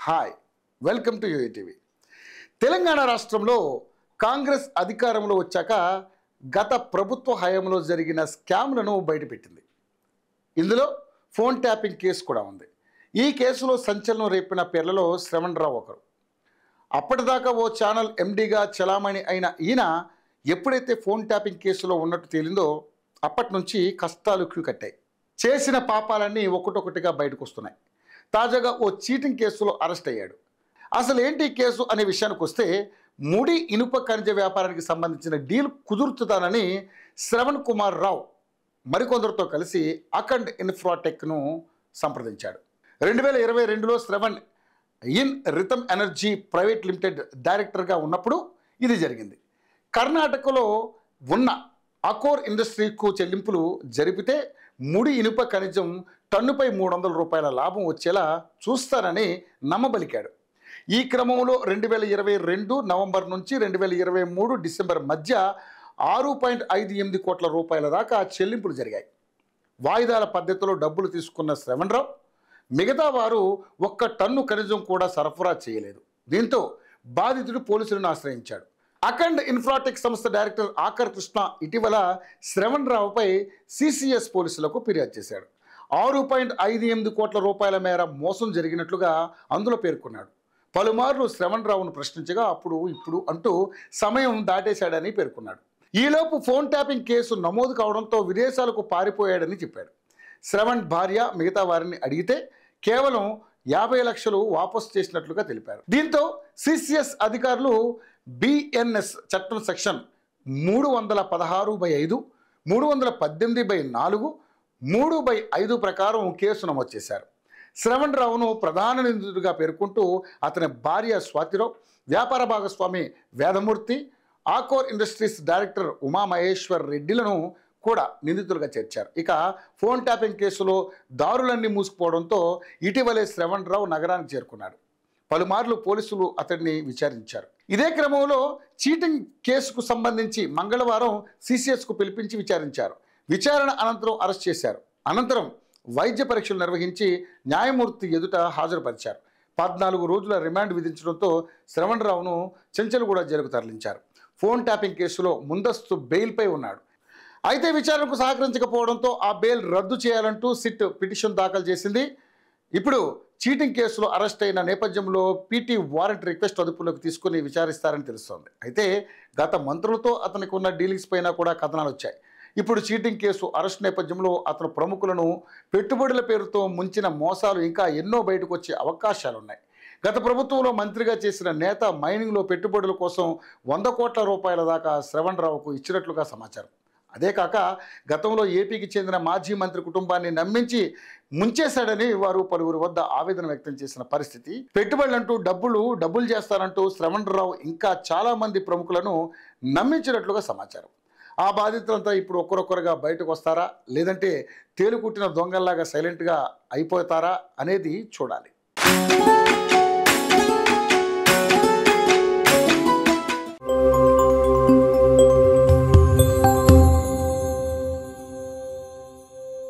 Hi, welcome to UTV. Telangana రాష్ట్రంలో కాంగ్రెస్ అధికారంలో వచ్చాక గత ప్రభుత్వ హయాంలో జరిగిన స్కామ్లను బయటపెట్టింది. ఇందులో ఫోన్ ట్యాపింగ్ కేసు కూడా ఉంది. ఈ కేసులో సంచలనం రేపిన పేర్లలో శ్రవణ్ రావు ఒకరు. అప్పటిదాకా ఓ ఛానల్ ఎండీగా చలామణి అయిన ఈయన ఎప్పుడైతే ఫోన్ ట్యాపింగ్ కేసులో ఉన్నట్టు తేలిందో అప్పటి నుంచి కష్టాలు క్యూ కట్టాయి. చేసిన పాపాలన్నీ ఒక్కొక్కటిగా బయటకు వస్తున్నాయి. తాజాగా ఓ చీటింగ్ కేసులో అరెస్ట్ అయ్యాడు. అసలు ఏంటి కేసు అనే విషయానికి వస్తే, ముడి ఇనుప ఖనిజ వ్యాపారానికి సంబంధించిన డీల్ కుదురుతుందానని శ్రవణ్ కుమార్ రావు మరికొందరితో కలిసి అఖండ్ ఇన్ఫ్రాటెక్ను సంప్రదించాడు. 2022లో Shravan in rhythm energy private limited డైరెక్టర్గా ఉన్నప్పుడు ఇది జరిగింది. కర్ణాటకలో ఉన్న అకోర్ ఇండస్ట్రీకు చెల్లింపులు జరిపితే ముడి ఇనుప ఖనిజం టన్నుపై 300 రూపాయల లాభం వచ్చేలా చూస్తారని నమ్మబలికాడు. ఈ క్రమంలో 2022 నవంబర్ నుంచి 2023 డిసెంబర్ మధ్య 6.58 కోట్ల రూపాయల దాకా చెల్లింపులు జరిగాయి. వాయిదాల పద్ధతిలో డబ్బులు తీసుకున్న శ్రవణ్ రావు మిగతా వారు ఒక్క టన్ను ఖనిజం కూడా సరఫరా చేయలేదు. దీంతో బాధితుడు పోలీసులను ఆశ్రయించాడు. అఖండ్ ఇన్ఫ్రాటెక్ సంస్థ డైరెక్టర్ ఆకర్ కృష్ణ ఇటీవల శ్రవణ్ రావుపై సిసిఎస్ పోలీసులకు ఫిర్యాదు చేశాడు. 6.58 కోట్ల రూపాయల మేర మోసం జరిగినట్లుగా అందులో పేర్కొన్నాడు. పలుమార్లు శ్రవణ్ రావును ప్రశ్నించగా అప్పుడు ఇప్పుడు అంటూ సమయం దాటేశాడని పేర్కొన్నాడు. ఈలోపు ఫోన్ ట్యాపింగ్ కేసు నమోదు కావడంతో విదేశాలకు పారిపోయాడని చెప్పాడు. శ్రవణ్ భార్య మిగతా వారిని అడిగితే కేవలం 50 లక్షలు వాపసు చేసినట్లుగా తెలిపారు. దీంతో సిసిఎస్ అధికారులు బిఎన్ఎస్ చట్టం సెక్షన్ 316/5, 318/4, 3/5 ప్రకారం కేసు నమోదు చేశారు. శ్రవణ్ రావును ప్రధాన నిందితుడిగా పేర్కొంటూ అతని భార్య స్వాతిరావు, వ్యాపార భాగస్వామి వేదమూర్తి, ఆకోర్ ఇండస్ట్రీస్ డైరెక్టర్ ఉమామహేశ్వర్ రెడ్డిలను కూడా నిందితులుగా చేర్చారు. ఇక ఫోన్ ట్యాపింగ్ కేసులో దారులన్నీ మూసుకుపోవడంతో ఇటీవలే శ్రవణ్ రావు నగరానికి చేరుకున్నాడు. పలుమార్లు పోలీసులు అతడిని విచారించారు. ఇదే క్రమంలో చీటింగ్ కేసుకు సంబంధించి మంగళవారం సిసిఎస్కు పిలిపించి విచారించారు. విచారణ అనంతరం అరెస్ట్ చేశారు. అనంతరం వైద్య పరీక్షలు నిర్వహించి న్యాయమూర్తి ఎదుట హాజరుపరిచారు. 14 రోజుల రిమాండ్ విధించడంతో శ్రవణ్ రావును చెంచల్గూడ జైలుకు తరలించారు. ఫోన్ ట్యాపింగ్ కేసులో ముందస్తు బెయిల్పై ఉన్నాడు. అయితే విచారణకు సహకరించకపోవడంతో ఆ బెయిల్ రద్దు చేయాలంటూ సిట్ పిటిషన్ దాఖలు చేసింది. ఇప్పుడు చీటింగ్ కేసులో అరెస్ట్ అయిన నేపథ్యంలో పీటీ వారెంట్ రిక్వెస్ట్ అదుపులోకి తీసుకుని విచారిస్తారని తెలుస్తోంది. అయితే గత మంత్రులతో అతనికి ఉన్న డీలింగ్స్ పైన కూడా కథనాలు వచ్చాయి. ఇప్పుడు చీటింగ్ కేసు అరెస్ట్ నేపథ్యంలో అతను ప్రముఖులను పెట్టుబడుల పేరుతో ముంచిన మోసాలు ఇంకా ఎన్నో బయటకు వచ్చే అవకాశాలున్నాయి. గత ప్రభుత్వంలో మంత్రిగా చేసిన నేత మైనింగ్లో పెట్టుబడుల కోసం 100 కోట్ల రూపాయల దాకా శ్రవణ్ రావుకు ఇచ్చినట్లుగా సమాచారం. అదే కాక గతంలో ఏపీకి చెందిన మాజీ మంత్రి కుటుంబాన్ని నమ్మించి ముంచేశాడని వారు పలువురి వద్ద ఆవేదన వ్యక్తం చేసిన పరిస్థితి. పెట్టుబడులంటూ డబ్బులు చేస్తారంటూ శ్రవణ్ రావు ఇంకా చాలా మంది ప్రముఖులను నమ్మించినట్లుగా సమాచారం. ఆ బాధితులంతా ఇప్పుడు ఒక్కరొక్కరుగా బయటకు వస్తారా, లేదంటే తేలుకుట్టిన దొంగల్లాగా సైలెంట్గా అయిపోతారా అనేది చూడాలి.